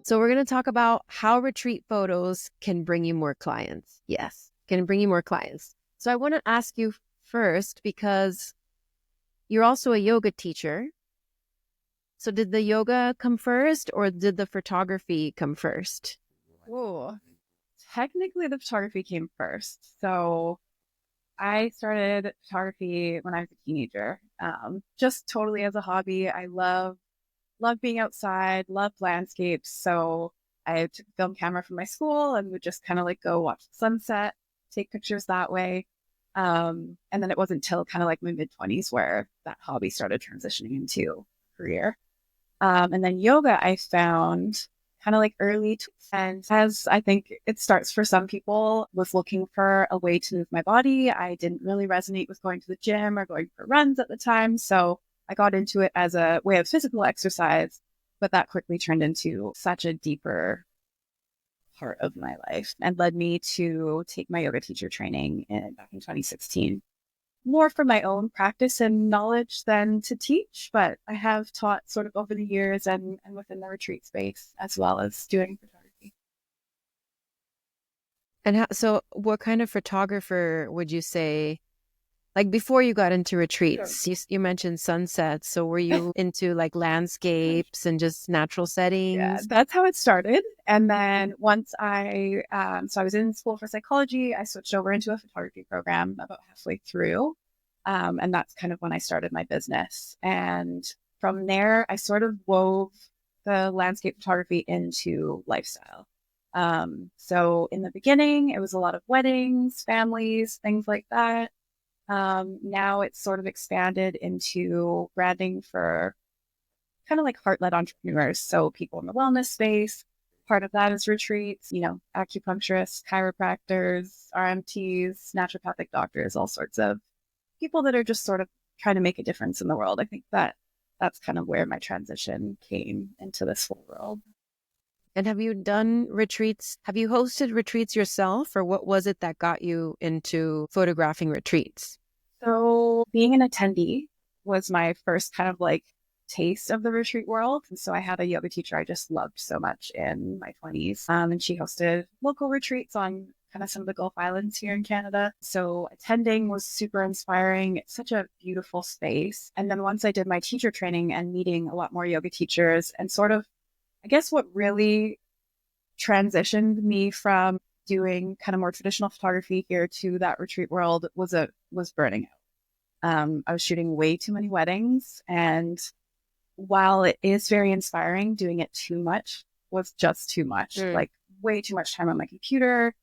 So we're going to talk about how retreat photos can bring you more clients. Yes, can bring you more clients. So I want to ask you first, because you're also a yoga teacher. So did the yoga come first or did the photography come first? Ooh, technically the photography came first. So I started photography when I was a teenager, just totally as a hobby. I love being outside, love landscapes. So I took a film camera from my school and would just kind of like go watch the sunset, take pictures that way. And then it wasn't until kind of like my mid-20s where that hobby started transitioning into a career. And then yoga, I found kind of like early. And as I think it starts for some people, was looking for a way to move my body. I didn't really resonate with going to the gym or going for runs at the time. So I got into it as a way of physical exercise, but that quickly turned into such a deeper part of my life and led me to take my yoga teacher training back in 2016. More for my own practice and knowledge than to teach, but I have taught sort of over the years and within the retreat space as well as doing photography. And so what kind of photographer would you say, like before you got into Sure. retreats, you mentioned sunsets. So were you into like landscapes and just natural Yeah, settings? that's how it started. And then once so I was in school for psychology, I switched over into a photography program about halfway through. And that's kind of when I started my business. And from there, I sort of wove the landscape photography into lifestyle. So in the beginning, it was a lot of weddings, families, things like that. Now it's sort of expanded into branding for kind of like heart-led entrepreneurs. So people in the wellness space, part of that is retreats, acupuncturists, chiropractors, RMTs, naturopathic doctors, all sorts of people that are just sort of trying to make a difference in the world. I think that's kind of where my transition came into this whole world. And have you done retreats? Have you hosted retreats yourself, or what was it that got you into photographing retreats? So being an attendee was my first kind of like taste of the retreat world. And so I had a yoga teacher I just loved so much in my 20s. And she hosted local retreats on kind of some of the Gulf Islands here in Canada. So attending was super inspiring. It's such a beautiful space. And then once I did my teacher training and meeting a lot more yoga teachers and sort of, I guess what really transitioned me from doing kind of more traditional photography here to that retreat world was burning out. I was shooting way too many weddings, and while it is very inspiring, doing it too much was just too much, Mm. like way too much time on my computer.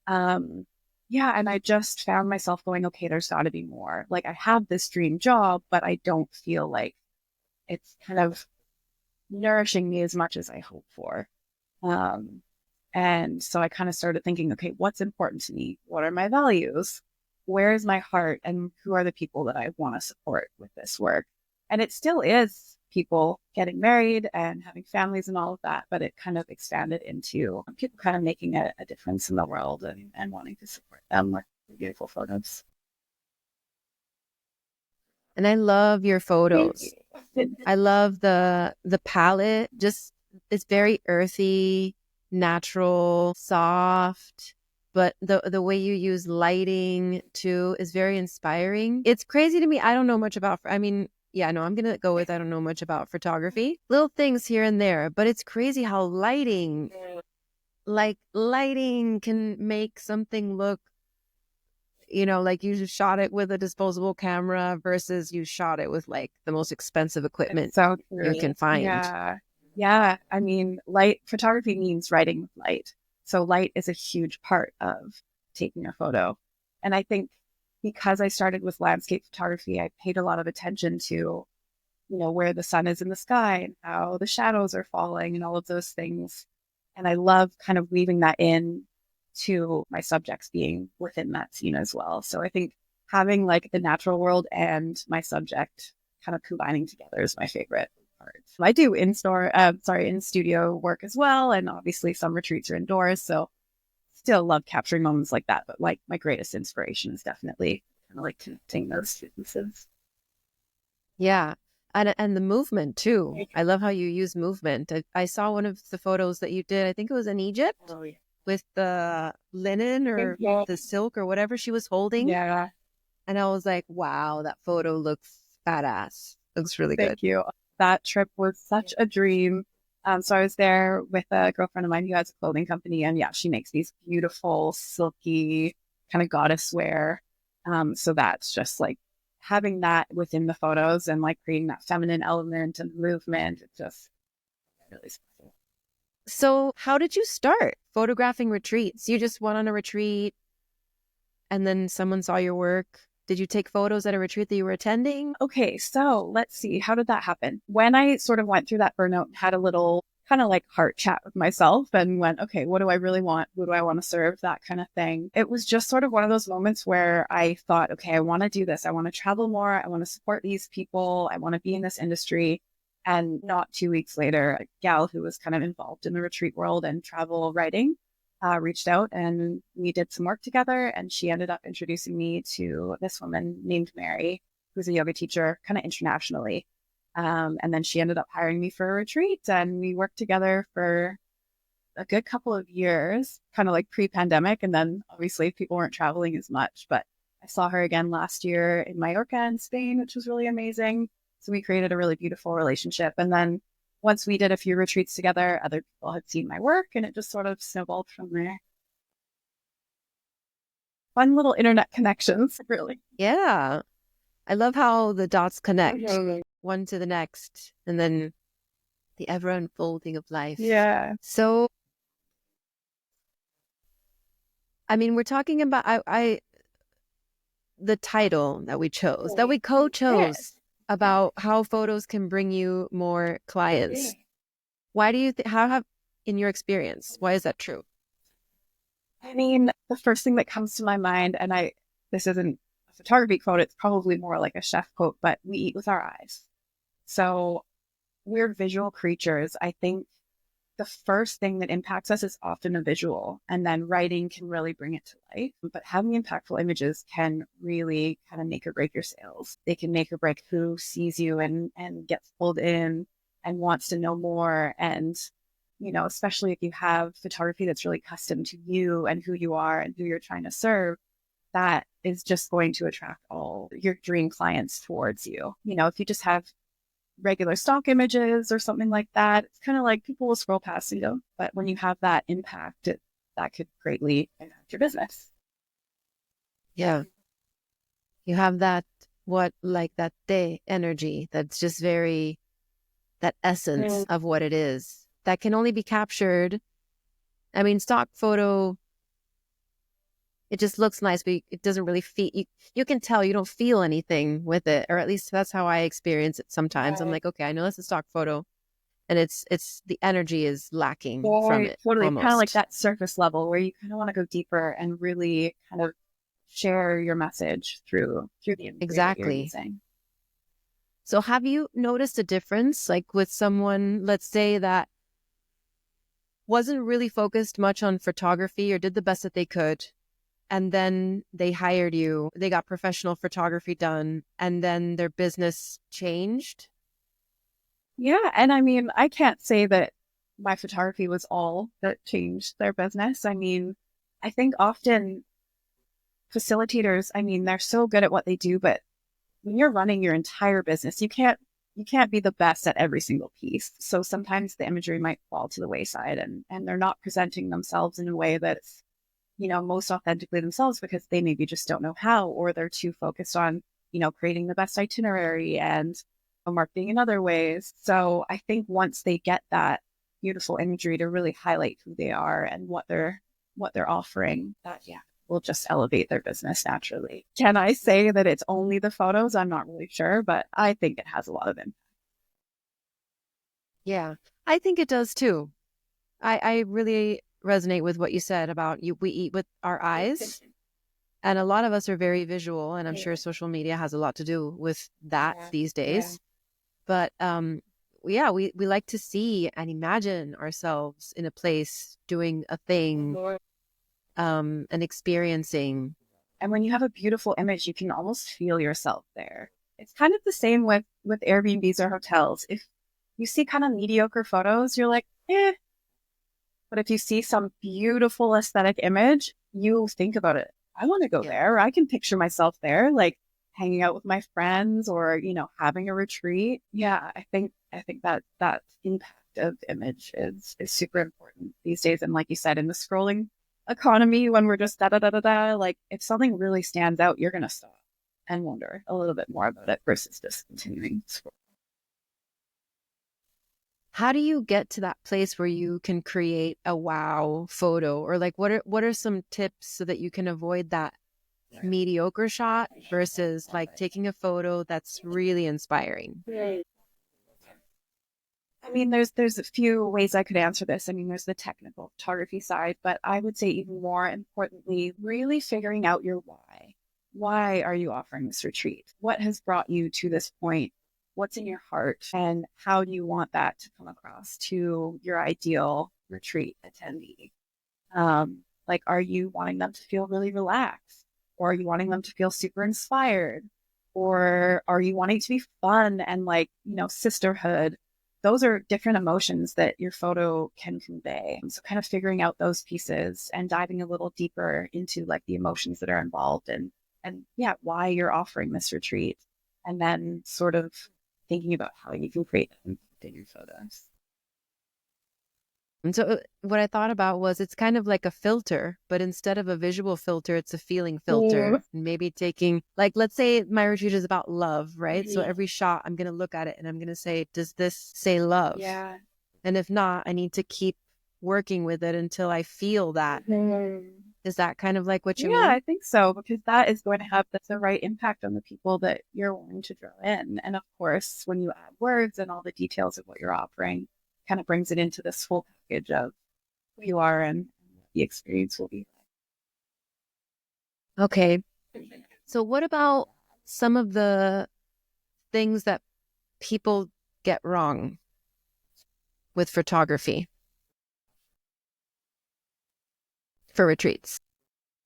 Um, yeah, and I just found myself going, okay, there's got to be more. Like I have this dream job, but I don't feel like it's kind of nourishing me as much as I hope for. Um, and so I kind of started thinking, okay, what's important to me? What are my values? Where is my heart? And who are the people that I want to support with this work? And it still is people getting married and having families and all of that, but it kind of expanded into people kind of making a difference in the world and wanting to support them with beautiful photos. And I love your Thank you. photos. I love the palette. Just it's very earthy, natural, soft, but the way you use lighting too is very inspiring. It's crazy to me. I don't know much about I mean, yeah, no, I'm going to go with I don't know much about photography. Little things here and there, but it's crazy how lighting can make something look, like you just shot it with a disposable camera versus you shot it with like the most expensive It's equipment so you true. can find. Yeah. Yeah. I mean, light photography means writing with light. So light is a huge part of taking a photo. And I think because I started with landscape photography, I paid a lot of attention to, where the sun is in the sky and how the shadows are falling and all of those things. And I love kind of weaving that in to my subjects being within that scene as well. So I think having like the natural world and my subject kind of combining together is my favorite part. I do in studio work as well. And obviously some retreats are indoors. So still love capturing moments like that. But like my greatest inspiration is definitely kind of like connecting those two pieces. Yeah. And the movement too. I love how you use movement. I saw one of the photos that you did. I think it was in Egypt with the linen or the silk or whatever she was holding. Yeah. And I was like, wow, that photo looks badass. Looks really good. Thank you. That trip was such a dream. So I was there with a girlfriend of mine who has a clothing company, and yeah, she makes these beautiful, silky kind of goddess wear. So that's just like having that within the photos and like creating that feminine element and movement. It's just really special. So, how did you start photographing retreats? You just went on a retreat and then someone saw your work. Did you take photos at a retreat that you were attending? Okay, so let's see. How did that happen? When I sort of went through that burnout and had a little kind of like heart chat with myself and went, okay, what do I really want? Who do I want to serve? That kind of thing. It was just sort of one of those moments where I thought, okay, I want to do this. I want to travel more. I want to support these people. I want to be in this industry. And not 2 weeks later, a gal who was kind of involved in the retreat world and travel writing reached out and we did some work together. And she ended up introducing me to this woman named Mary, who's a yoga teacher kind of internationally. And then she ended up hiring me for a retreat and we worked together for a good couple of years, kind of like pre-pandemic. And then obviously people weren't traveling as much, but I saw her again last year in Mallorca in Spain, which was really amazing. So we created a really beautiful relationship. And then once we did a few retreats together, other people had seen my work and it just sort of snowballed from there. Fun little internet connections, really. Yeah. I love how the dots connect one to the next and then the ever unfolding of life. Yeah. So, I mean, we're talking about the title that we chose, that we co-chose about how photos can bring you more clients. Why do you how have in your experience, why is that true? I mean, the first thing that comes to my mind, and this isn't a photography quote, it's probably more like a chef quote, but we eat with our eyes. So we're visual creatures. I think the first thing that impacts us is often a visual, and then writing can really bring it to life. But having impactful images can really kind of make or break your sales. They can make or break who sees you and gets pulled in and wants to know more. And, especially if you have photography that's really custom to you and who you are and who you're trying to serve, that is just going to attract all your dream clients towards you. If you just have regular stock images or something like that, it's kind of like people will scroll past you. But when you have that impact, that could greatly impact your business. Yeah. You have that, that day energy that's just very, that essence of what it is that can only be captured. I mean, stock photo, it just looks nice, but it doesn't really feel, you can tell you don't feel anything with it, or at least that's how I experience it sometimes. I'm like, okay, I know that's a stock photo and it's the energy is lacking from it. Totally. Almost. Kind of like that surface level where you kind of want to go deeper and really kind of share your message through the imagery exactly. that you're using. So have you noticed a difference, like with someone, let's say, that wasn't really focused much on photography or did the best that they could, and then they hired you, they got professional photography done, and then their business changed? Yeah. And I mean, I can't say that my photography was all that changed their business. I mean, I think often facilitators, I mean, they're so good at what they do, but when you're running your entire business, you can't be the best at every single piece. So sometimes the imagery might fall to the wayside and they're not presenting themselves in a way that's, most authentically themselves because they maybe just don't know how, or they're too focused on, creating the best itinerary and marketing in other ways. So I think once they get that beautiful imagery to really highlight who they are and what they're offering, that will just elevate their business naturally. Can I say that it's only the photos? I'm not really sure, but I think it has a lot of impact. Yeah, I think it does too. I really resonate with what you said about we eat with our eyes. And a lot of us are very visual, and I'm sure social media has a lot to do with that these days. But we like to see and imagine ourselves in a place doing a thing, and experiencing. And when you have a beautiful image, you can almost feel yourself there. It's kind of the same with Airbnbs or hotels. If you see kind of mediocre photos, you're like, eh. But if you see some beautiful aesthetic image, you think about it. I want to go Yeah. there. I can picture myself there, like hanging out with my friends or, having a retreat. Yeah, I think that impact of image is super important these days. And like you said, in the scrolling economy, when we're just da da da da da, like if something really stands out, you're gonna stop and wonder a little bit more about it versus just continuing to scroll. How do you get to that place where you can create a wow photo, or like what are some tips so that you can avoid that mediocre shot versus like taking a photo that's really inspiring? I mean, there's a few ways I could answer this. I mean, there's the technical photography side, but I would say even more importantly, really figuring out your why. Why are you offering this retreat? What has brought you to this point? What's in your heart? And how do you want that to come across to your ideal retreat attendee? Like, are you wanting them to feel really relaxed? Or are you wanting them to feel super inspired? Or are you wanting it to be fun and like, sisterhood? Those are different emotions that your photo can convey. So kind of figuring out those pieces and diving a little deeper into like the emotions that are involved and yeah, why you're offering this retreat. And then sort of thinking about how you can create them in your photos. And so what I thought about was it's kind of like a filter, but instead of a visual filter, it's a feeling filter. And maybe taking, like, let's say my retreat is about love, right? So every shot, I'm going to look at it and I'm going to say, does this say love? Yeah. And if not, I need to keep working with it until I feel that. Is that kind of like what you Yeah, mean? I think so, because that is going to have the right impact on the people that you're wanting to draw in. And of course, when you add words and all the details of what you're offering, kind of brings it into this full package of who you are and what the experience will be Okay. So what about some of the things that people get wrong with photography for retreats?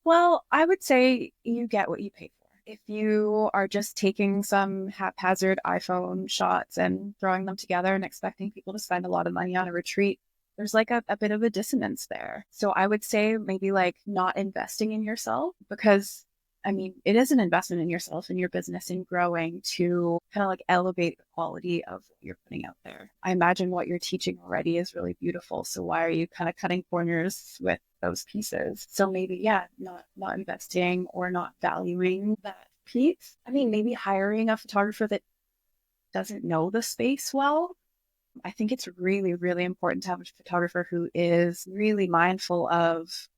Well, I would say you get what you pay for. If you are just taking some haphazard iPhone shots and throwing them together and expecting people to spend a lot of money on a retreat, there's like a bit of a dissonance there. So I would say maybe like not investing in yourself because I mean, it is an investment in yourself and your business in growing to kind of like elevate the quality of what you're putting out there. I imagine what you're teaching already is really beautiful. So why are you kind of cutting corners with those pieces? So maybe, yeah, not investing or not valuing that piece. I mean, maybe hiring a photographer that doesn't know the space well. I think it's really, really important to have a photographer who is really mindful of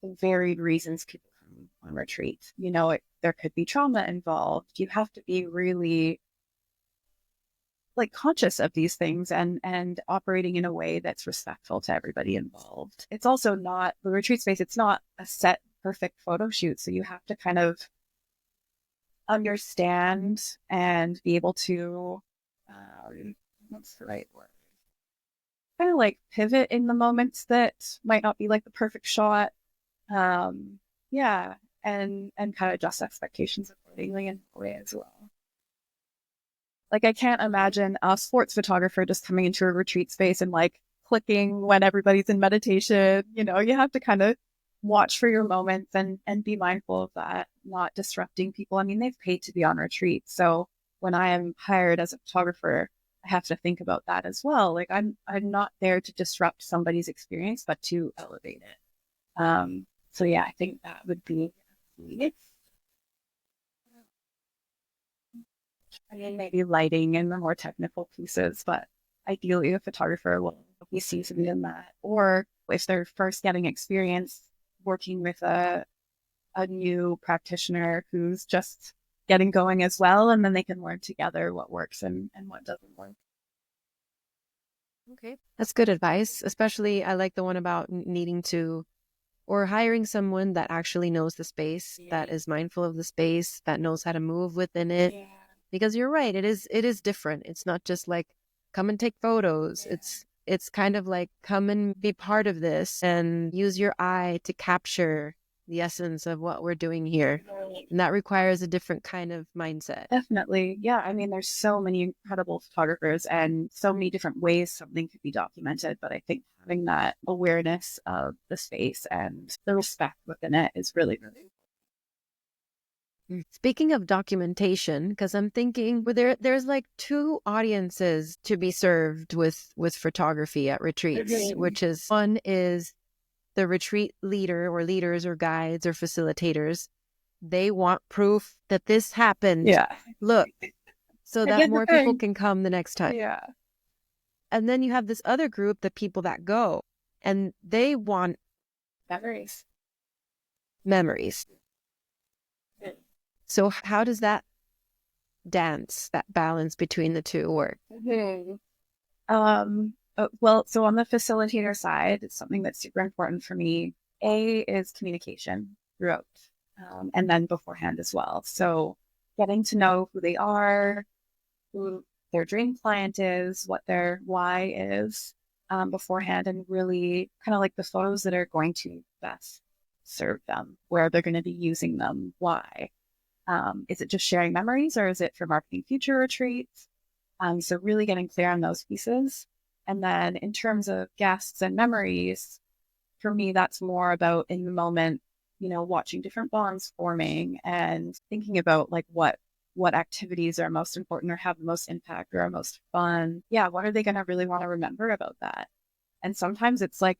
the varied reasons people come on retreat. There could be trauma involved. You have to be really like conscious of these things and operating in a way that's respectful to everybody involved. It's also not the retreat space. It's not a set perfect photo shoot. So you have to kind of understand and be able to, what's the right word? Kind of like pivot in the moments that might not be like the perfect shot. Um, yeah, and kind of adjust expectations accordingly in a way as well. Like I can't imagine a sports photographer just coming into a retreat space and like clicking when everybody's in meditation. You have to kind of watch for your moments and be mindful of that, not disrupting people. I mean, they've paid to be on retreat. So when I am hired as a photographer, I have to think about that as well. Like I'm not there to disrupt somebody's experience, but to elevate it. So yeah, I think that would be it. I mean, maybe lighting and the more technical pieces, but ideally a photographer will be seasoned in that. Or if they're first getting experience working with a new practitioner who's just getting going as well, and then they can learn together what works and what doesn't work. Okay. That's good advice. Especially, I like the one about needing to or hiring someone that actually knows the space, that is mindful of the space, that knows how to move within it. Yeah. Because you're right, it is different. It's not just like come and take photos. It's kind of like come and be part of this and use your eye to capture, the essence of what we're doing here. And that requires a different kind of mindset. Definitely. Yeah. I mean, there's so many incredible photographers and so many different ways something could be documented. But I think having that awareness of the space and the respect within it is really, really. Speaking of documentation, because I'm thinking there's like two audiences to be served with photography at retreats, which is one is the retreat leader or leaders or guides or facilitators. They want proof that this happened. Yeah. Look, so that more people can come the next time. Yeah. And then you have this other group, the people that go, and they want Memories. memories. So how does that dance, that balance between the two work? Well, so on the facilitator side, it's something that's super important for me. A is communication throughout, and then beforehand as well. So getting to know who they are, who their dream client is, what their why is, beforehand, and really kind of like the photos that are going to best serve them, where they're going to be using them, why. Is it just sharing memories, or is it for marketing future retreats? So really getting clear on those pieces. And then in terms of guests and memories, for me, that's more about in the moment, watching different bonds forming and thinking about like what activities are most important or have the most impact or are most fun. Yeah, what are they going to really want to remember about that? And sometimes it's like,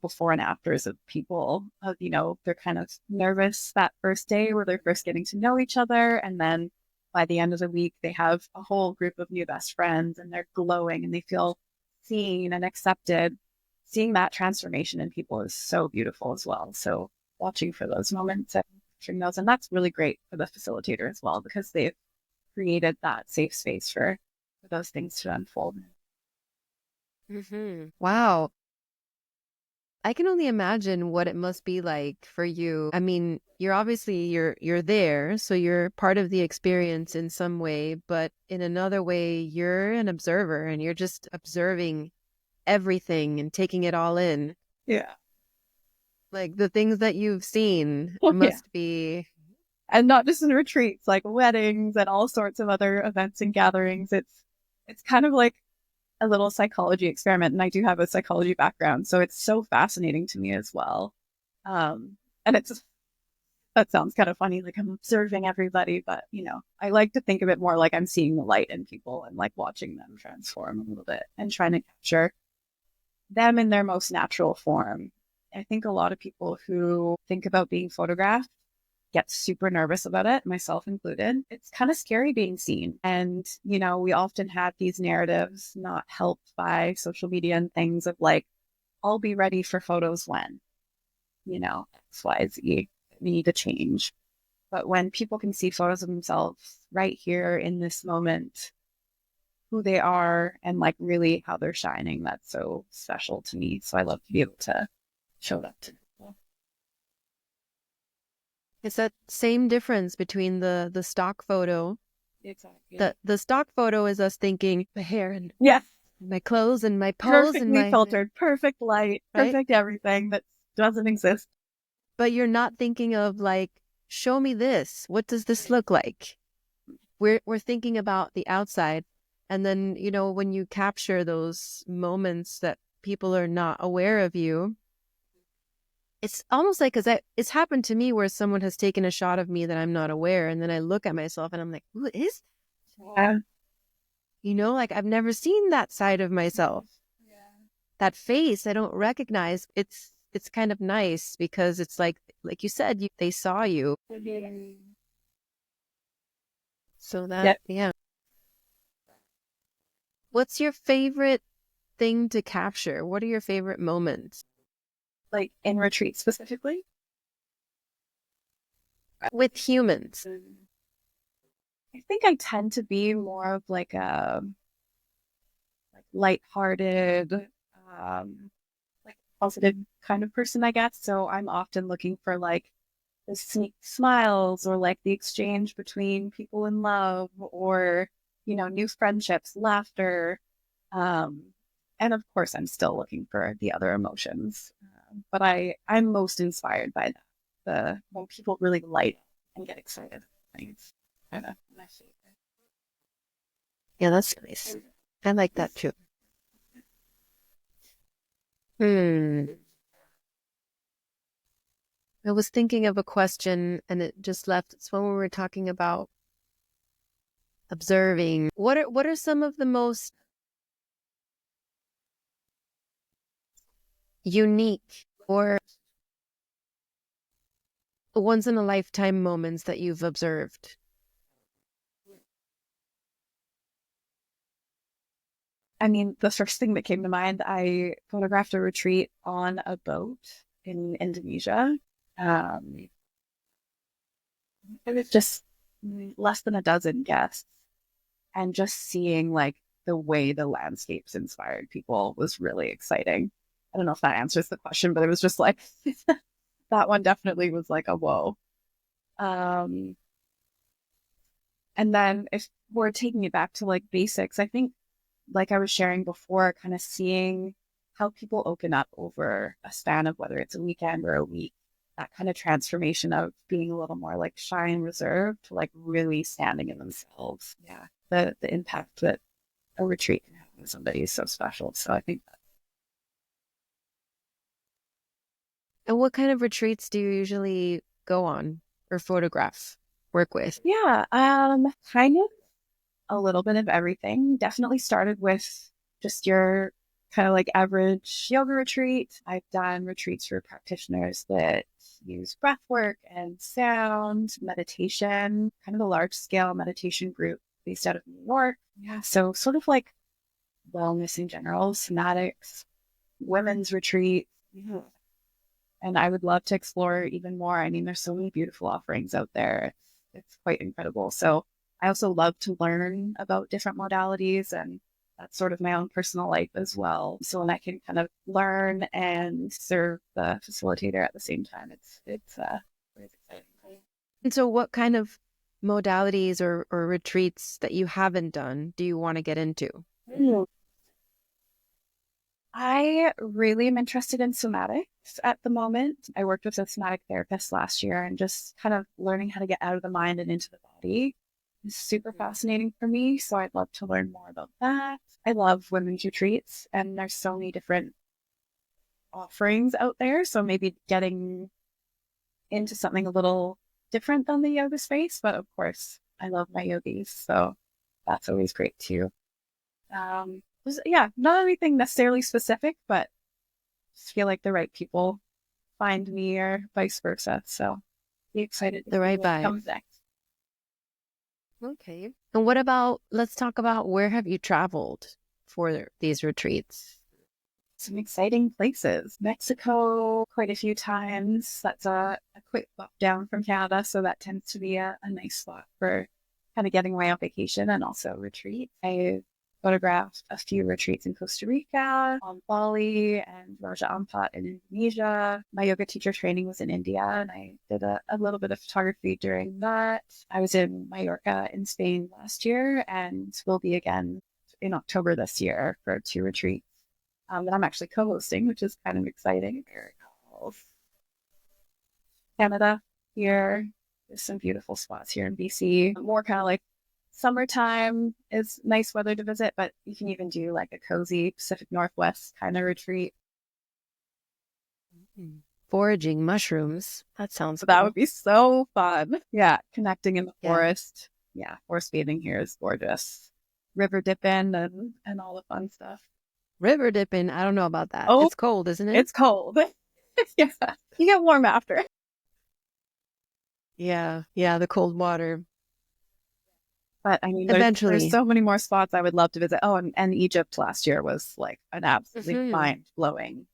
before and afters of people, they're kind of nervous that first day where they're first getting to know each other. And then by the end of the week, they have a whole group of new best friends and they're glowing and they feel seen and accepted. Seeing that transformation in people is so beautiful as well. So watching for those moments and watching those, and that's really great for the facilitator as well, because they've created that safe space for those things to unfold. Wow. I can only imagine what it must be like for you. I mean, you're there, so you're part of the experience in some way, but in another way, you're an observer and you're just observing everything and taking it all in. Yeah. Like the things that you've seen Oh, yeah. must be. And not just in retreats, like weddings and all sorts of other events and gatherings. It's kind of like a little psychology experiment. And I do have a psychology background, so it's so fascinating to me as well. And that sounds kind of funny, like I'm observing everybody, but I like to think of it more like I'm seeing the light in people and like watching them transform a little bit and trying to capture them in their most natural form. I think a lot of people who think about being photographed get super nervous about it, myself included. It's kind of scary being seen. And, we often have these narratives not helped by social media and things of like, I'll be ready for photos when, X, Y, Z, we need to change. But when people can see photos of themselves right here in this moment, who they are and like really how they're shining, that's so special to me. So I love to be able to show that to people. It's that same difference between the stock photo. Exactly. The stock photo is us thinking my hair and my clothes and my pose and Perfectly my filtered, perfect light, right. perfect everything that doesn't exist. But you're not thinking of like, show me this. What does this look like? We're thinking about the outside. And then, when you capture those moments that people are not aware of you, it's almost like, because it's happened to me where someone has taken a shot of me that I'm not aware. And then I look at myself and I'm like, who is Yeah. like I've never seen that side of myself. Yeah. That face I don't recognize. It's kind of nice because it's like you said, they saw you. So that, yeah. What's your favorite thing to capture? What are your favorite moments? Like in retreat specifically? With humans. I think I tend to be more of like a lighthearted, like positive kind of person, I guess. So I'm often looking for like the sneak smiles or like the exchange between people in love or, new friendships, laughter. Um, and of course, I'm still looking for the other emotions. But I'm most inspired by that. when people really light and get excited. I think it's kind of my favorite. Yeah, that's nice. I like that too. Hmm. I was thinking of a question and it just left. It's when we were talking about observing. What are some of the most unique or once in a lifetime moments that you've observed? I mean, the first thing that came to mind, I photographed a retreat on a boat in Indonesia. Um, it was just less than a dozen guests, and just seeing like the way the landscapes inspired people was really exciting. I don't know if that answers the question, but it was just like that one definitely was like a whoa. Um, and then if we're taking it back to like basics, I think like I was sharing before, kind of seeing how people open up over a span of whether it's a weekend or a week, that kind of transformation of being a little more like shy and reserved to like really standing in themselves. Yeah. The impact that a retreat can have on somebody is so special. So I think that, And what kind of retreats do you usually go on or photograph, work with? yeah, kind of a little bit of everything. Definitely started with just your kind of like average yoga retreat. I've done retreats for practitioners that use breath work and sound, meditation, kind of a large scale meditation group based out of New York. Yeah. So sort of like wellness in general, somatics, women's retreat. Yeah. And I would love to explore even more. I mean, there's so many beautiful offerings out there. It's quite incredible. So I also love to learn about different modalities, and that's sort of my own personal life as well. So when I can kind of learn and serve the facilitator at the same time, it's exciting. And so what kind of modalities or retreats that you haven't done do you want to get into? I really am interested in somatics at the moment. I worked with a somatic therapist last year, and just kind of learning how to get out of the mind and into the body is super fascinating for me. So I'd love to learn more about that. I love women's retreats, and there's so many different offerings out there. So maybe getting into something a little different than the yoga space. But of course, I love my yogis. So that's always great too. Yeah, not anything necessarily specific, but just feel like the right people find me or vice versa. So be excited to The see right what vibe. comes next. Okay. And what about, let's talk about where have you traveled for these retreats? Some exciting places. Mexico, quite a few times. That's a quick walk down from Canada. So that tends to be a nice spot for kind of getting away on vacation and also retreat. I photographed a few retreats in Costa Rica, on Bali, and Raja Ampat in Indonesia. My yoga teacher training was in India, and I did a little bit of photography during that. I was in Mallorca in Spain last year, and will be again in October this year for 2 retreats that I'm actually co-hosting, which is kind of exciting. Canada here. There's some beautiful spots here in BC. More kind of like summertime is nice weather to visit, but you can even do like a cozy Pacific Northwest kind of retreat. Foraging mushrooms. That sounds So that cool. would be so fun. Yeah, connecting in the Yeah. forest. Yeah, forest bathing here is gorgeous. River dipping and all the fun stuff. River dipping. I don't know about that. Oh, It's cold, isn't it? it's cold. Yeah, you get warm after. Yeah. Yeah. The cold water. But I mean, there's Eventually. so many more spots I would love to visit. Oh, and Egypt last year was like an absolutely Mhm. mind blowing.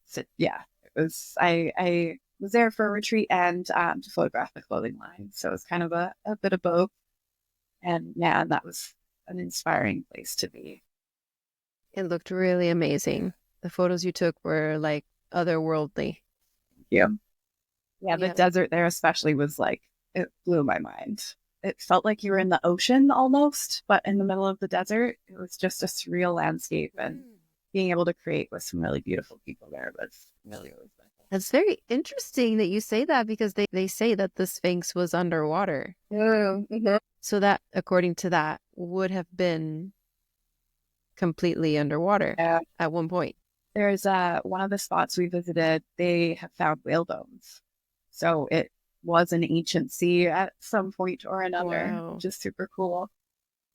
So yeah, it was. I was there for a retreat and to photograph the clothing line, so it's kind of a bit of both. And yeah, that was an inspiring place to be. It looked really amazing. The photos you took were like otherworldly. Yeah, yeah, the Yeah. desert there especially was like it blew my mind. It felt like you were in the ocean almost, but in the middle of the desert. It was just a surreal landscape, and being able to create with some really beautiful people there was really, really special. That's very interesting that you say that because they say that the Sphinx was underwater. Mm-hmm. So that, according to that, would have been completely underwater Yeah. at one point. There's one of the spots we visited, they have found whale bones. So it was an ancient sea at some point or another, Wow. which is super cool.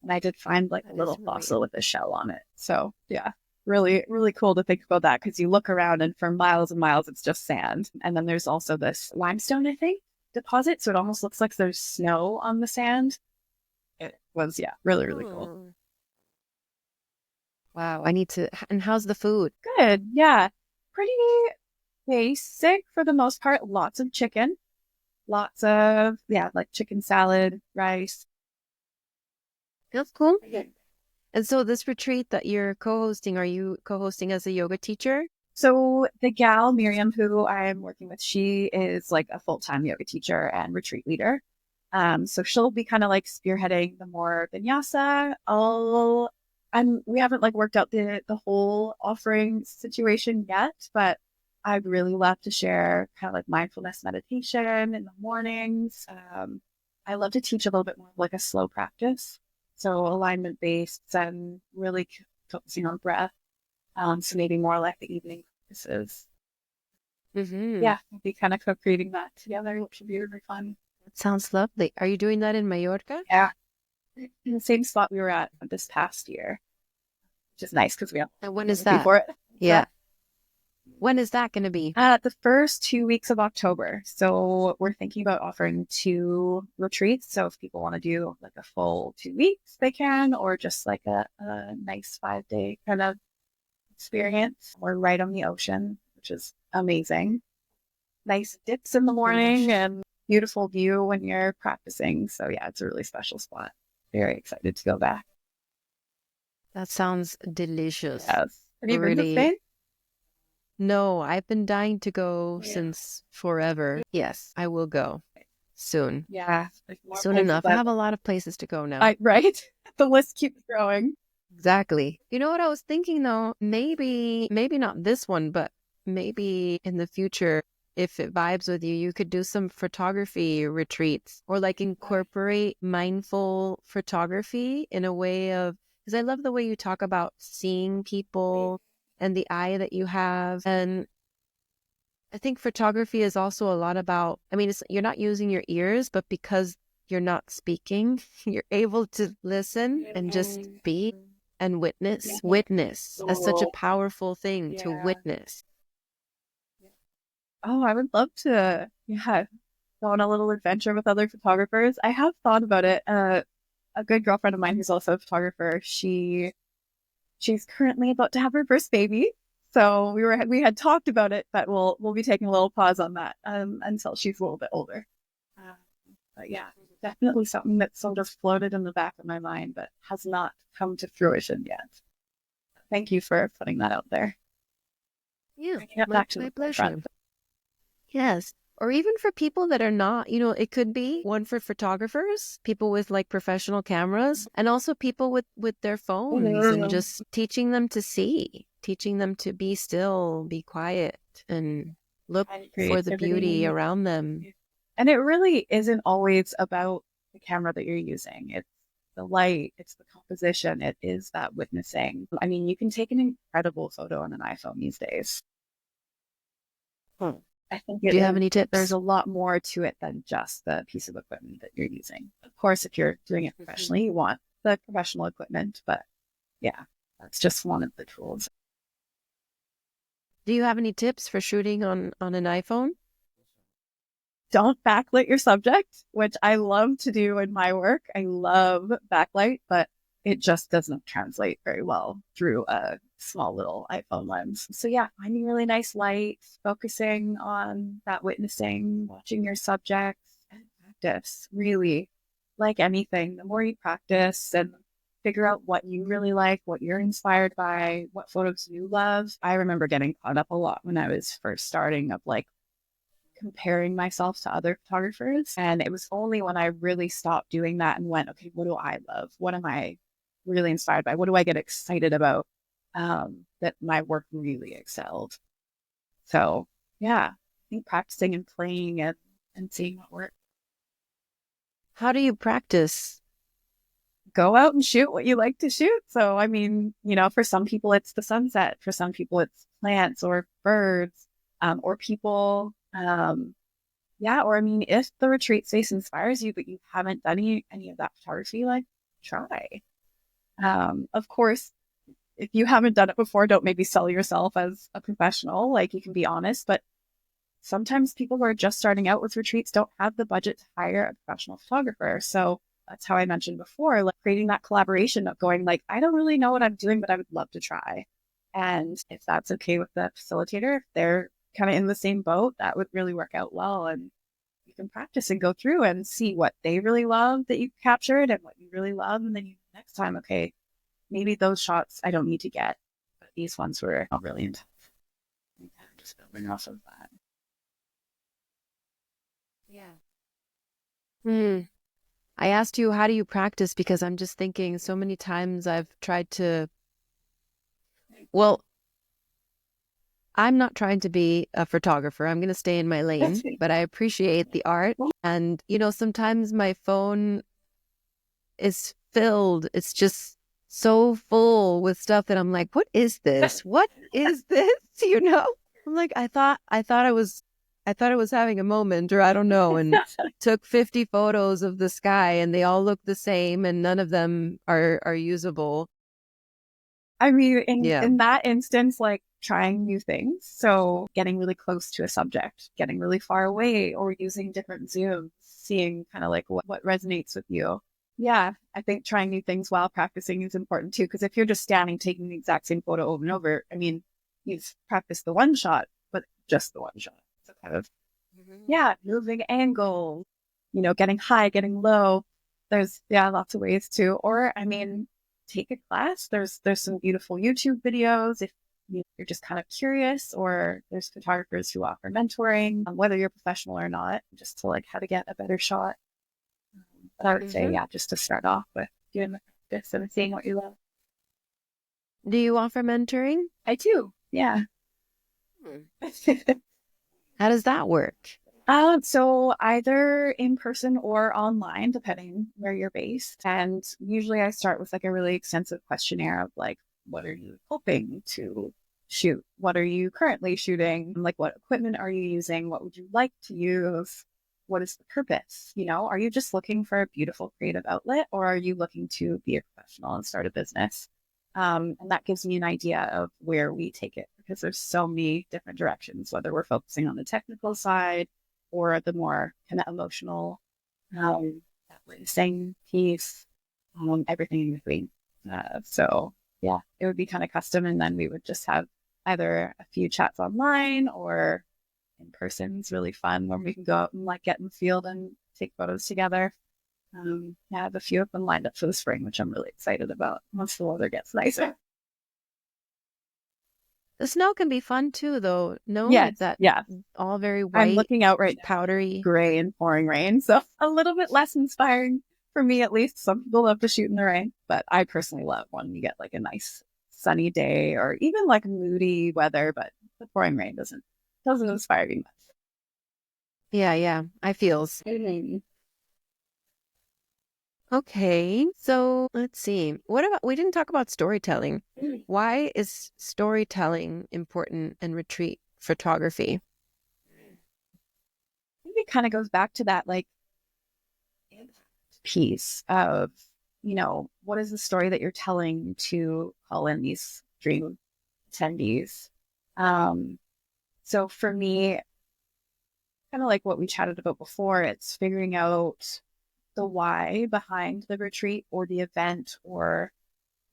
And I did find like a That is little really fossil with a shell on it. So yeah, really, really cool to think about that because you look around and for miles and miles, it's just sand. And then there's also this limestone, I think, deposit. So it almost looks like there's snow on the sand. It was, yeah, really, really cool. Oh. Wow. I need to. And how's the food? Good. Yeah. Pretty basic for the most part. Lots of chicken. Lots of, yeah, like chicken salad, rice. That's cool. And so this retreat that you're co-hosting, are you co-hosting as a yoga teacher? So the gal, Miriam, who I'm working with, she is like a full-time yoga teacher and retreat leader. So she'll be kind of like spearheading the more vinyasa. We haven't like worked out the whole offering situation yet, but I'd really love to share kind of like mindfulness meditation in the mornings. I love to teach a little bit more of like a slow practice. So alignment based and really focusing on breath. So maybe more like the evening practices. Mm-hmm. Yeah, we'll be kind of co-creating that together, which should be really fun. That sounds lovely. Are you doing that in Mallorca? Yeah, in the same spot we were at this past year, which is nice because we have And when is to pay that? for it. Yeah. When is that going to be? The first 2 weeks of October. So we're thinking about offering 2 retreats. So if people want to do like a full 2 weeks, they can, or just like a nice 5 day kind of experience. We're right on the ocean, which is amazing. Nice dips in the morning and beautiful view when you're practicing. So yeah, it's a really special spot. Very excited to go back. That sounds delicious. Yes. Have you been to Really. Spain? No, I've been dying to go Yeah. since forever. Yes, I will go soon. Yeah. There's more Soon places enough. I have a lot of places to go now. right? The list keeps growing. Exactly. You know what I was thinking though? Maybe not this one, but maybe in the future, if it vibes with you, you could do some photography retreats or like incorporate mindful photography in a way of, because I love the way you talk about seeing people and the eye that you have. And I think photography is also a lot about, I mean, you're not using your ears, but because you're not speaking, you're able to listen and just be and witness. Witness as such a powerful thing to Yeah. witness. Oh, I would love to, yeah, go on a little adventure with other photographers. I have thought about it. A good girlfriend of mine who's also a photographer, she's currently about to have her first baby. So we had talked about it, but we'll be taking a little pause on that until she's a little bit older. Uh, but yeah, definitely something that sort of floated in the back of my mind, but has not come to fruition yet. Thank you for putting that out there. Yeah, Bringing it my, back to my the pleasure. forefront. Yes. Or even for people that are not, it could be one for photographers, people with like professional cameras, and also people with their phones and just teaching them to see, teaching them to be still, be quiet, and look And for the beauty creativity. around them. And it really isn't always about the camera that you're using. It's the light, it's the composition, it is that witnessing. I mean, you can take an incredible photo on an iPhone these days. I think Do you have any there's tips? a lot more to it than just the piece of equipment that you're using. Of course, if you're doing it professionally, you want the professional equipment, but yeah, that's just one of the tools. Do you have any tips for shooting on an iPhone? Don't backlight your subject, which I love to do in my work. I love backlight, but it just doesn't translate very well through a small little iPhone lens. So yeah, finding really nice light, focusing on that witnessing, watching your subjects, and practice. Really, like anything, the more you practice and figure out what you really like, what you're inspired by, what photos you love. I remember getting caught up a lot when I was first starting of like comparing myself to other photographers. And it was only when I really stopped doing that and went, okay, what do I love? What am I really inspired by? What do I get excited about? That my work really excelled. So yeah, think practicing and playing and seeing what works. How do you practice? Go out and shoot what you like to shoot. So, I mean, for some people it's the sunset, for some people it's plants or birds, or people. Yeah, or I mean, if the retreat space inspires you, but you haven't done any of that photography, like try. Of course, if you haven't done it before, don't maybe sell yourself as a professional. Like, you can be honest, but sometimes people who are just starting out with retreats don't have the budget to hire a professional photographer. So that's how I mentioned before, like creating that collaboration of going like, I don't really know what I'm doing, but I would love to try. And if that's okay with the facilitator, if they're kind of in the same boat, that would really work out well. And you can practice and go through and see what they really love that you captured and what you really love. And then next time, okay, maybe those shots I don't need to get, but these ones were really intense. And kind of just building off of that. Yeah. Hmm. I asked you, how do you practice? Because I'm just thinking so many times I've tried to, well, I'm not trying to be a photographer. I'm going to stay in my lane, but I appreciate the art. And, sometimes my phone is filled. It's just so full with stuff that I'm like, what is this? What is this? I'm like, I thought I was having a moment, or I don't know, and took 50 photos of the sky and they all look the same and none of them are usable. I mean, Yeah. in that instance, like trying new things. So getting really close to a subject, getting really far away, or using different zooms, seeing kind of like what resonates with you. Yeah, I think trying new things while practicing is important too. Because if you're just standing taking the exact same photo over and over, I mean, you've practiced the one shot, but just the one shot. So kind of, yeah, moving angles, getting high, getting low. There's, yeah, lots of ways to, or I mean, take a class. There's some beautiful YouTube videos if you're just kind of curious, or there's photographers who offer mentoring, whether you're professional or not, just to like how to get a better shot. But I would say, yeah, just to start off with doing the practice and seeing what you love. Do you offer mentoring? I do, yeah. How does that work? So either in person or online, depending where you're based. And usually I start with like a really extensive questionnaire of like, what are you hoping to shoot? What are you currently shooting? Like, what equipment are you using? What would you like to use? What is the purpose? Are you just looking for a beautiful creative outlet, or are you looking to be a professional and start a business? And that gives me an idea of where we take it, because there's so many different directions, whether we're focusing on the technical side or the more kind of emotional, that witnessing piece, everything in between. So yeah, it would be kind of custom, and then we would just have either a few chats online or in person. It's really fun when we can go out and like get in the field and take photos together. Yeah, I have a few of them lined up for the spring, which I'm really excited about once the weather gets nicer. The snow can be fun too, though. No, Yes, it's that yeah. all very I'm white, looking out right now, powdery. gray and pouring rain, so a little bit less inspiring for me at least. Some people love to shoot in the rain, but I personally love when you get like a nice sunny day or even like moody weather, but the pouring rain doesn't inspire me much. Yeah, yeah, I feels. Mhm. Okay, so let's see. What about, we didn't talk about storytelling. Why is storytelling important in retreat photography? I think it kind of goes back to that like piece of, what is the story that you're telling to call in these dream attendees? Um, so for me, kind of like what we chatted about before, it's figuring out the why behind the retreat or the event, or,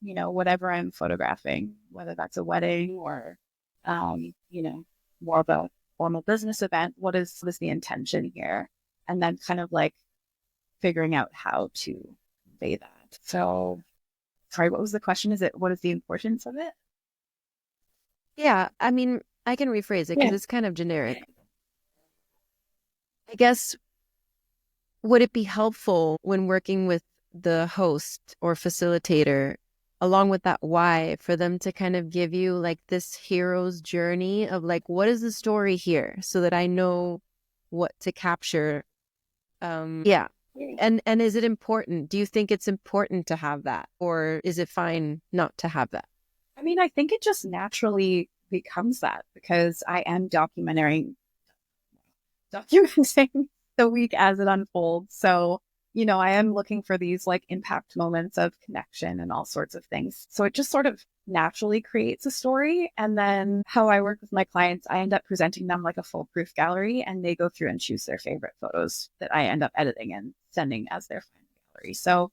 whatever I'm photographing, whether that's a wedding or, more of a formal business event. What is the intention here? And then kind of like figuring out how to convey that. So, sorry, what was the question? Is it, what is the importance of it? Yeah, I mean, I can rephrase it because Yeah. it's kind of generic. I guess, would it be helpful when working with the host or facilitator along with that why, for them to kind of give you like this hero's journey of like, what is the story here, so that I know what to capture. Yeah. And is it important? Do you think it's important to have that, or is it fine not to have that? I mean, I think it just naturally becomes that because I am documenting the week as it unfolds. So, I am looking for these like impact moments of connection and all sorts of things. So it just sort of naturally creates a story. And then how I work with my clients, I end up presenting them like a foolproof gallery, and they go through and choose their favorite photos that I end up editing and sending as their final gallery. So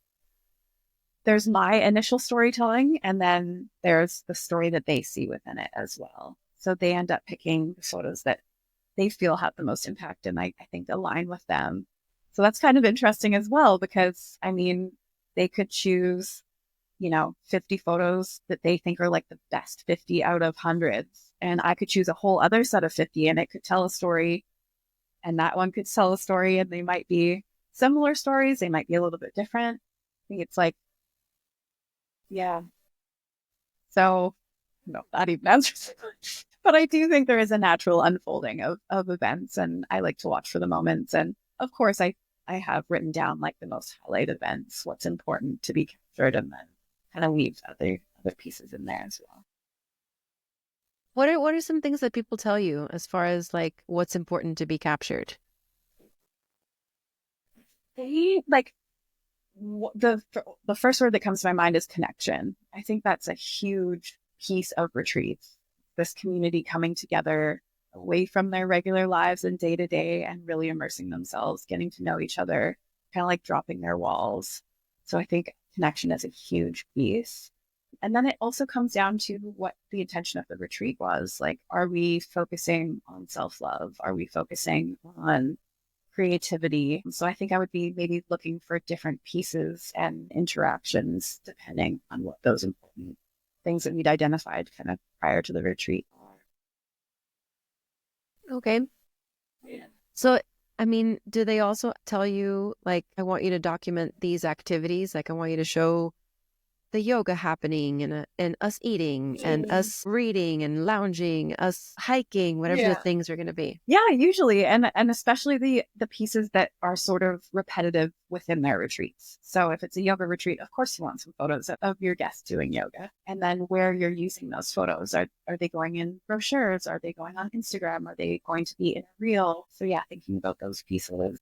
there's my initial storytelling, and then there's the story that they see within it as well. So they end up picking the photos that they feel have the most impact and I think align with them. So that's kind of interesting as well, because I mean, they could choose, 50 photos that they think are like the best 50 out of hundreds. And I could choose a whole other set of 50 and it could tell a story. And that one could tell a story, and they might be similar stories. They might be a little bit different. I think it's like, yeah. So, no, that even answers it. But I do think there is a natural unfolding of events, and I like to watch for the moments. And of course, I have written down like the most highlight events, what's important to be captured, and then kind of weave other pieces in there as well. What are some things that people tell you as far as like what's important to be captured? They like the first word that comes to my mind is connection. I think that's a huge piece of retreats. This community coming together away from their regular lives and day to day and really immersing themselves, getting to know each other, kind of like dropping their walls. So I think connection is a huge piece. And then it also comes down to what the intention of the retreat was. Like, are we focusing on self love? Are we focusing on creativity? So I think I would be maybe looking for different pieces and interactions depending on what those important things that we'd identified kind of prior to the retreat are. Okay. Yeah. So, I mean, do they also tell you, like, I want you to document these activities? Like, I want you to show the yoga happening, and us eating and us reading and lounging, us hiking, whatever the Yeah. things are going to be. Yeah, usually, and especially the pieces that are sort of repetitive within their retreats. So if it's a yoga retreat, of course you want some photos of your guests doing yoga, and then where you're using those photos. Are they going in brochures? Are they going on Instagram? Are they going to be in a reel? So yeah, thinking about those pieces.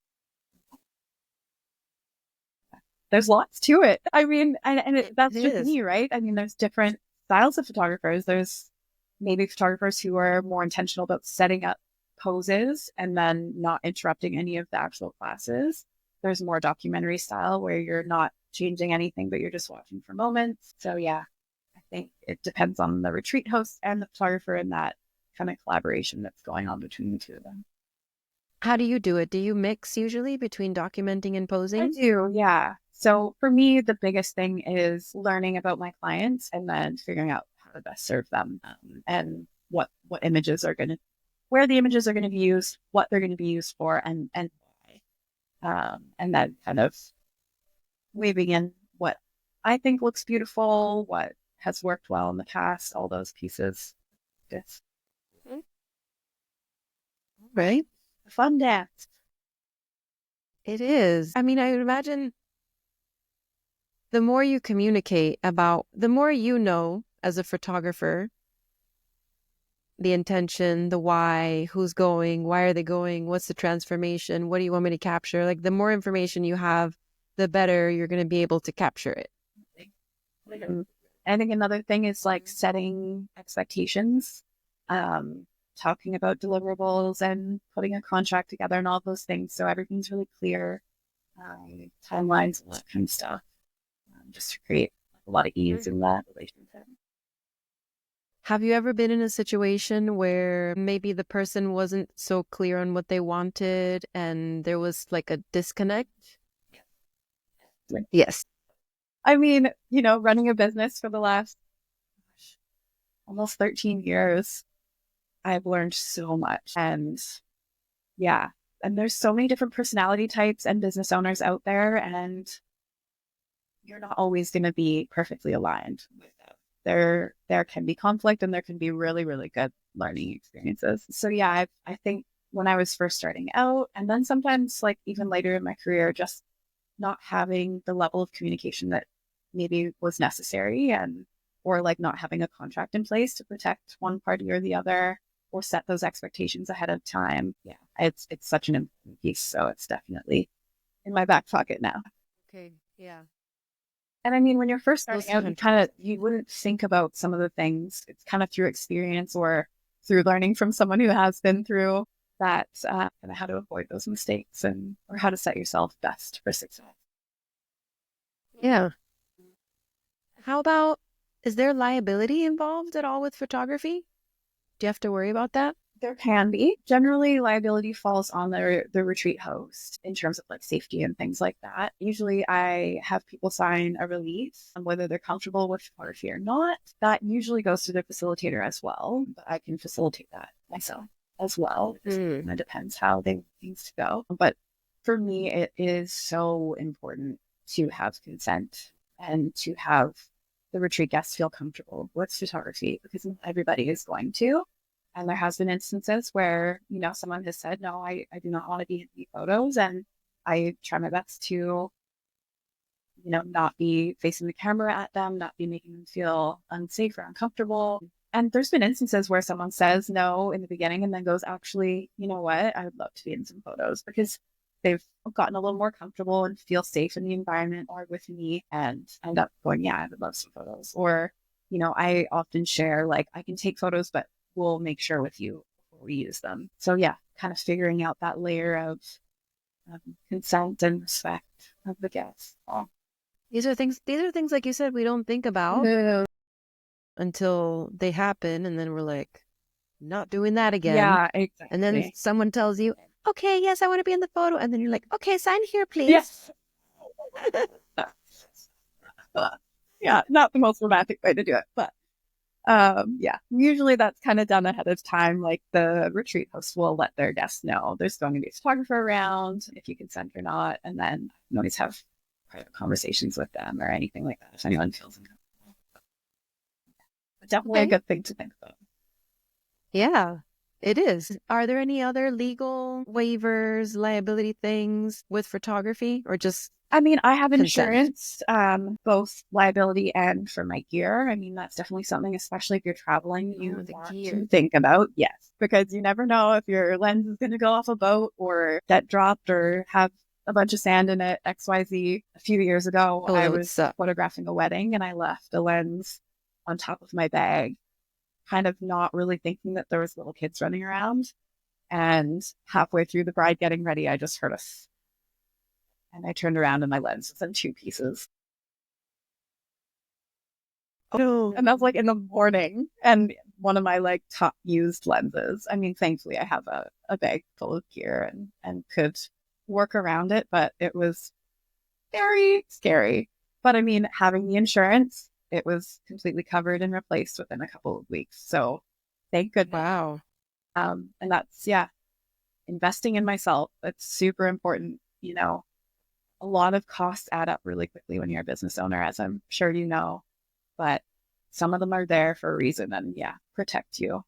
There's lots to it. I mean, that's It just is. me, right? I mean, there's different styles of photographers. There's maybe photographers who are more intentional about setting up poses and then not interrupting any of the actual classes. There's more documentary style where you're not changing anything, but you're just watching for moments. So yeah, I think it depends on the retreat host and the photographer and that kind of collaboration that's going on between the two of them. How do you do it? Do you mix usually between documenting and I posing? do, yeah. So for me, the biggest thing is learning about my clients and then figuring out how to best serve them, and what images are going to, where the images are going to be used, what they're going to be used for, and why. And then kind of weaving in what I think looks beautiful, what has worked well in the past, all those pieces. It's Right. a fun dance. It is. I mean, I would imagine the more you communicate about, the more you know as a photographer, the intention, the why, who's going, why are they going, what's the transformation, what do you want me to capture? Like, the more information you have, the better you're going to be able to capture it. I think another thing is like setting expectations, talking about deliverables and putting a contract together and all those things. So everything's really clear, timelines, all that kind of stuff, just to create a lot of ease in that relationship. Have you ever been in a situation where maybe the person wasn't so clear on what they wanted and there was like a disconnect? Yes. I mean, running a business for the last almost 13 years, I've learned so much. And yeah, and there's so many different personality types and business owners out there. And you're not always going to be perfectly aligned with them. There can be conflict and there can be really, really good learning experiences. So yeah, I think when I was first starting out, and then sometimes like even later in my career, just not having the level of communication that maybe was necessary, and or like not having a contract in place to protect one party or the other, or set those expectations ahead of time. Yeah, it's such an important piece. So it's definitely in my back pocket now. Okay. Yeah. And I mean, when you're first Those starting out, kind you wouldn't think about some of the things. It's kind of through experience or through learning from someone who has been through that, and how to avoid those mistakes, and or how to set yourself best for success. Yeah. How about, is there liability involved at all with photography? Do you have to worry about that? There can be. Generally, liability falls on the retreat host in terms of like safety and things like that. Usually, I have people sign a release, and whether they're comfortable with photography or not. That usually goes to the facilitator as well, but I can facilitate that myself as well. Mm. It depends how they want things to go. But for me, it is so important to have consent and to have the retreat guests feel comfortable with photography, because not everybody is going to. And there has been instances where, someone has said, no, I do not want to be in the photos. And I try my best to, not be facing the camera at them, not be making them feel unsafe or uncomfortable. And there's been instances where someone says no in the beginning and then goes, actually, you know what? I would love to be in some photos, because they've gotten a little more comfortable and feel safe in the environment or with me, and end up going, yeah, I would love some photos. Or, I often share, like, I can take photos, but we'll make sure with you before we use them. So yeah, kind of figuring out that layer of consent and respect of the guests. Oh. These are things like you said we don't think about No. until they happen, and then we're like, not doing that again. Yeah, And then exactly. someone tells you, okay, yes, I want to be in the photo. And then you're like, okay, sign here, please. Yes. Yeah, not the most romantic way to do it, but yeah, usually that's kind of done ahead of time. Like the retreat host will let their guests know there's going to be a photographer around, if you consent or not, and then you can always have private conversations with them or anything like that if anyone feels uncomfortable. But definitely a Okay. good thing to think about. Yeah, it is. Are there any other legal waivers, liability things with photography, or just I mean, I have consent? insurance, both liability and for my gear. I mean, that's definitely something, especially if you're traveling, Oh, you the want gear. to think about. Yes, because you never know if your lens is going to go off a boat or get dropped or have a bunch of sand in it. XYZ. A few years ago, Oh, I that would was suck. photographing a wedding and I left a lens on top of my bag, kind of not really thinking that there was little kids running around. And halfway through the bride getting ready, I just heard a and I turned around and my lens was in two pieces. No. And that's like in the morning. And one of my like top used lenses. I mean, thankfully I have a bag full of gear and could work around it, but it was very scary. But I mean, having the insurance, it was completely covered and replaced within a couple of weeks. So thank goodness. Wow. And that's, yeah, investing in myself. It's super important. A lot of costs add up really quickly when you're a business owner, as I'm sure you know, but some of them are there for a reason and yeah, protect you.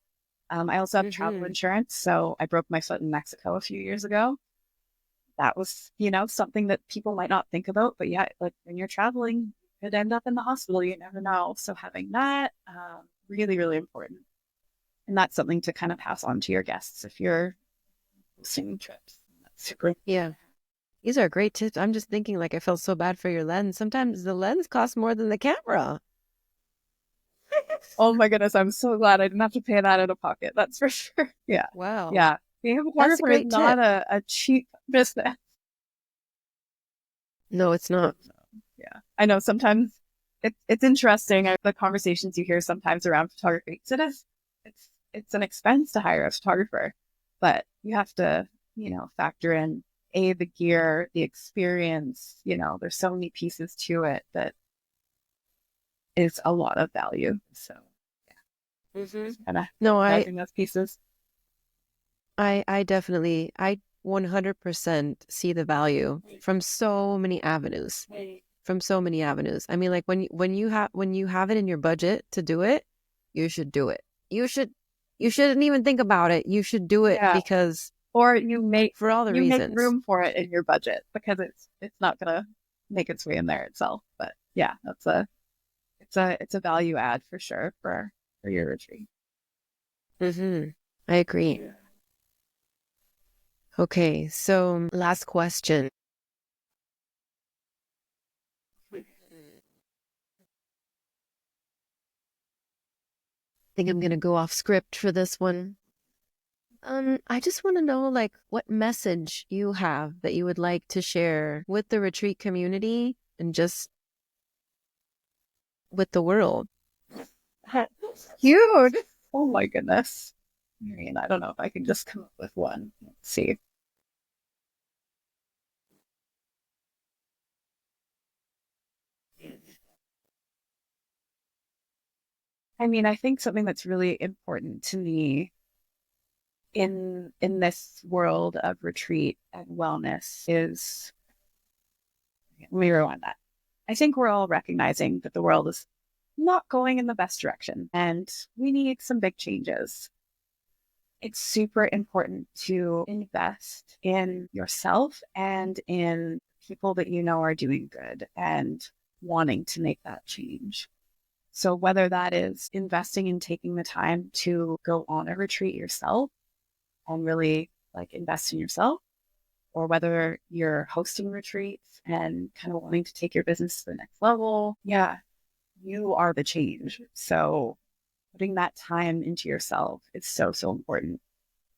I also have travel Mm-hmm. insurance. So I broke my foot in Mexico a few years ago. That was, something that people might not think about, but yeah, like when you're traveling, you could end up in the hospital. You never know. So having that, really, really important. And that's something to kind of pass on to your guests if you're hosting trips. That's super. Yeah. These are great tips. I'm just thinking, like, I felt so bad for your lens. Sometimes the lens costs more than the camera. Oh my goodness, I'm so glad I didn't have to pay that out of pocket. That's for sure. Yeah. Wow. Yeah. Being a That's a photographer is great not tip. a cheap business. No, it's not. Yeah. I know sometimes it's interesting, the conversations you hear sometimes around photography. So it's an expense to hire a photographer, but you have to, factor in the gear, the experience, there's so many pieces to it that is a lot of value. So yeah, Mm-hmm. just kind of No, recognizing those pieces. I definitely, I 100% see the value from so many avenues. from so many avenues. I mean, like when you have it in your budget to do it, you should do it. You shouldn't even think about it. You should do it Yeah. because Or you make for all the reasons. room for it in your budget because it's not gonna make its way in there itself. But yeah, it's a value add for sure for your retreat. I agree. Okay, so last question. I think I'm gonna go off script for this one. I just want to know, like, what message you have that you would like to share with the retreat community and just with the world. Huge. Oh my goodness. Marion, I don't know if I can just come up with one. Let's see. I mean, I think something that's really important to me in this world of retreat and wellness is, let me rewind that. I think we're all recognizing that the world is not going in the best direction and we need some big changes. It's super important to invest in yourself and in people that you know are doing good and wanting to make that change. So whether that is investing in taking the time to go on a retreat yourself and really like invest in yourself, or whether you're hosting retreats and kind of wanting to take your business to the next level, yeah, you are the change. So putting that time into yourself is so, so important.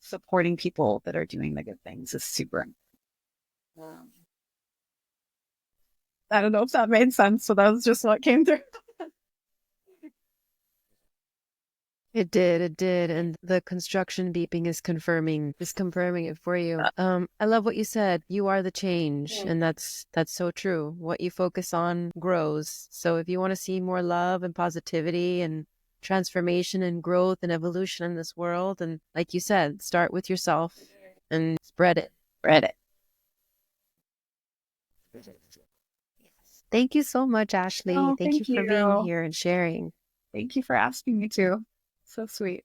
Supporting people that are doing the good things is super important. I don't know if that made sense. So that was just what came through. It did. And the construction beeping is confirming it for you. I love what you said. You are the change. And that's so true. What you focus on grows. So if you want to see more love and positivity and transformation and growth and evolution in this world, and like you said, start with yourself and spread it. Read it. Thank you so much, Ashley. Oh, Thank you thank for being you. here and sharing. Thank you for asking me too. So sweet.